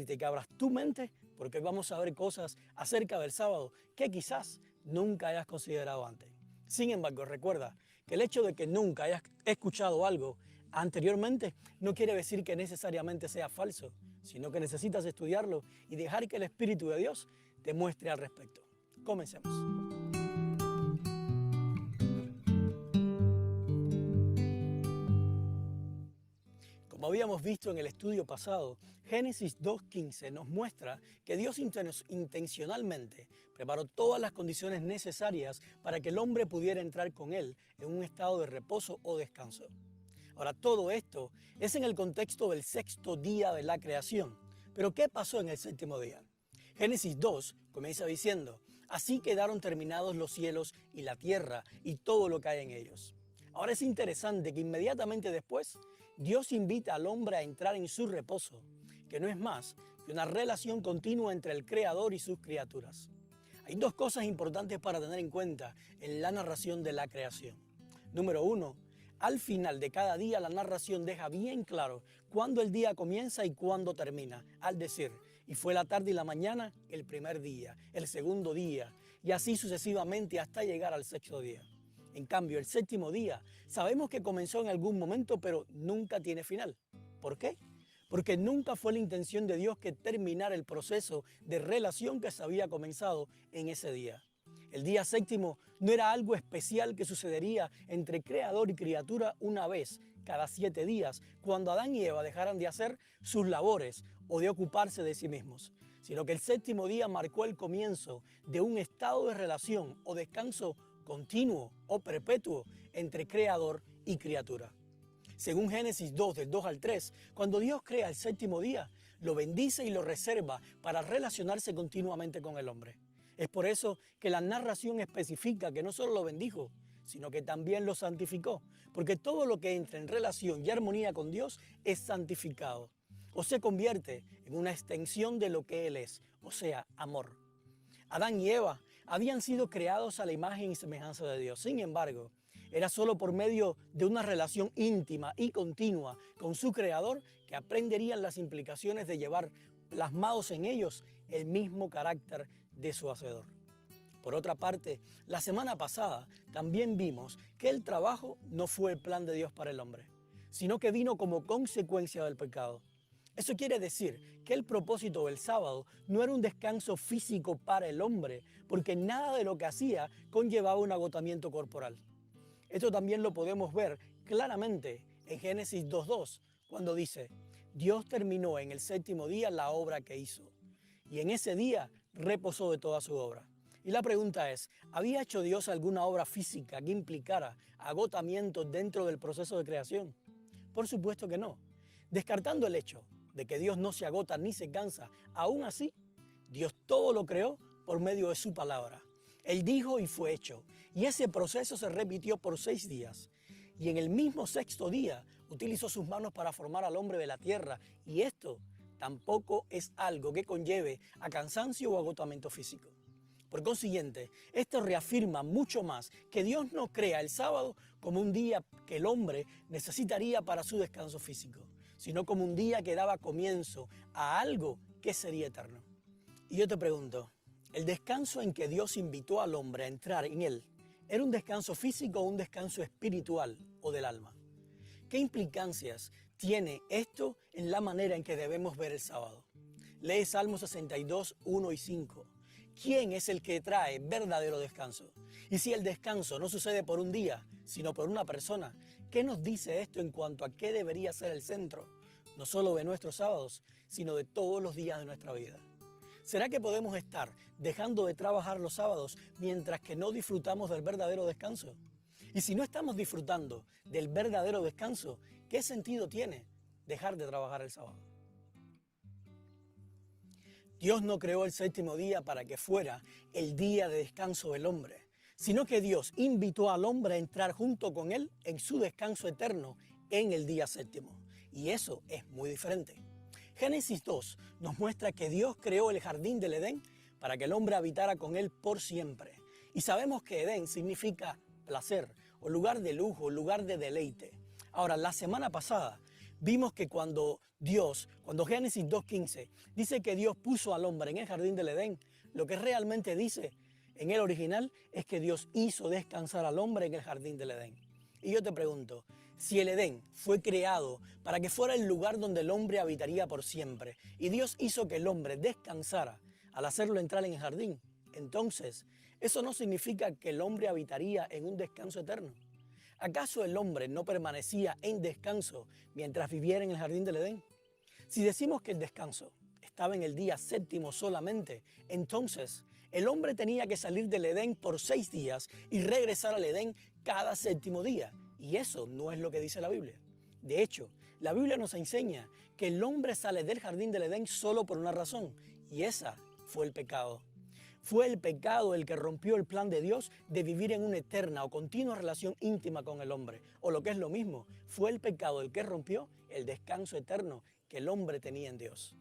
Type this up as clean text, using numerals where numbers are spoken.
que abras tu mente porque hoy vamos a ver cosas acerca del sábado que quizás nunca hayas considerado antes. Sin embargo, recuerda que el hecho de que nunca hayas escuchado algo anteriormente no quiere decir que necesariamente sea falso, sino que necesitas estudiarlo y dejar que el Espíritu de Dios te muestre al respecto. Comencemos. Como habíamos visto en el estudio pasado, Génesis 2:15 nos muestra que Dios intencionalmente preparó todas las condiciones necesarias para que el hombre pudiera entrar con él en un estado de reposo o descanso. Ahora, todo esto es en el contexto del sexto día de la creación. Pero ¿qué pasó en el séptimo día? Génesis 2 comienza diciendo: así quedaron terminados los cielos y la tierra y todo lo que hay en ellos. Ahora es interesante que inmediatamente después Dios invita al hombre a entrar en su reposo, que no es más que una relación continua entre el Creador y sus criaturas. Hay dos cosas importantes para tener en cuenta en la narración de la creación. Número uno, al final de cada día la narración deja bien claro cuándo el día comienza y cuándo termina, al decir: y fue la tarde y la mañana el primer día, el segundo día, y así sucesivamente hasta llegar al sexto día. En cambio, el séptimo día sabemos que comenzó en algún momento, pero nunca tiene final. ¿Por qué? Porque nunca fue la intención de Dios que terminara el proceso de relación que se había comenzado en ese día. El día séptimo no era algo especial que sucedería entre creador y criatura una vez cada 7 días, cuando Adán y Eva dejaran de hacer sus labores o de ocuparse de sí mismos, sino que el séptimo día marcó el comienzo de un estado de relación o descanso continuo o perpetuo entre creador y criatura. Según Génesis 2, del 2 al 3, cuando Dios crea el séptimo día, lo bendice y lo reserva para relacionarse continuamente con el hombre. Es por eso que la narración especifica que no solo lo bendijo, sino que también lo santificó, porque todo lo que entra en relación y armonía con Dios es santificado, o se convierte en una extensión de lo que Él es, o sea, amor. Adán y Eva habían sido creados a la imagen y semejanza de Dios. Sin embargo, era solo por medio de una relación íntima y continua con su Creador que aprenderían las implicaciones de llevar plasmados en ellos el mismo carácter de su Hacedor. Por otra parte, la semana pasada también vimos que el trabajo no fue el plan de Dios para el hombre, sino que vino como consecuencia del pecado. Eso quiere decir que el propósito del sábado no era un descanso físico para el hombre, porque nada de lo que hacía conllevaba un agotamiento corporal. Esto también lo podemos ver claramente en Génesis 2:2, cuando dice: Dios terminó en el séptimo día la obra que hizo, y en ese día reposó de toda su obra. Y la pregunta es: ¿había hecho Dios alguna obra física que implicara agotamiento dentro del proceso de creación? Por supuesto que no. Descartando el hecho de que Dios no se agota ni se cansa, aún así, Dios todo lo creó por medio de su palabra. Él dijo y fue hecho, y ese proceso se repitió por 6 días. Y en el mismo sexto día utilizó sus manos para formar al hombre de la tierra, y esto tampoco es algo que conlleve a cansancio o agotamiento físico. Por consiguiente, esto reafirma mucho más que Dios no crea el sábado como un día que el hombre necesitaría para su descanso físico, sino como un día que daba comienzo a algo que sería eterno. Y yo te pregunto, ¿el descanso en que Dios invitó al hombre a entrar en él era un descanso físico o un descanso espiritual o del alma? ¿Qué implicancias tiene esto en la manera en que debemos ver el sábado? Lee Salmos 62, 1 y 5. ¿Quién es el que trae verdadero descanso? Y si el descanso no sucede por un día, sino por una persona, ¿qué nos dice esto en cuanto a qué debería ser el centro, no solo de nuestros sábados, sino de todos los días de nuestra vida? ¿Será que podemos estar dejando de trabajar los sábados mientras que no disfrutamos del verdadero descanso? Y si no estamos disfrutando del verdadero descanso, ¿qué sentido tiene dejar de trabajar el sábado? Dios no creó el séptimo día para que fuera el día de descanso del hombre, sino que Dios invitó al hombre a entrar junto con él en su descanso eterno en el día séptimo. Y eso es muy diferente. Génesis 2 nos muestra que Dios creó el jardín del Edén para que el hombre habitara con él por siempre. Y sabemos que Edén significa placer, o lugar de lujo, lugar de deleite. Ahora, la semana pasada Vimos que cuando Génesis 2.15 dice que Dios puso al hombre en el jardín del Edén, lo que realmente dice en el original es que Dios hizo descansar al hombre en el jardín del Edén. Y yo te pregunto, si el Edén fue creado para que fuera el lugar donde el hombre habitaría por siempre, y Dios hizo que el hombre descansara al hacerlo entrar en el jardín, entonces, ¿eso no significa que el hombre habitaría en un descanso eterno? ¿Acaso el hombre no permanecía en descanso mientras viviera en el jardín del Edén? Si decimos que el descanso estaba en el día séptimo solamente, entonces el hombre tenía que salir del Edén por 6 días y regresar al Edén cada séptimo día. Y eso no es lo que dice la Biblia. De hecho, la Biblia nos enseña que el hombre sale del jardín del Edén solo por una razón, y esa fue el pecado. Fue el pecado el que rompió el plan de Dios de vivir en una eterna o continua relación íntima con el hombre. O lo que es lo mismo, fue el pecado el que rompió el descanso eterno que el hombre tenía en Dios.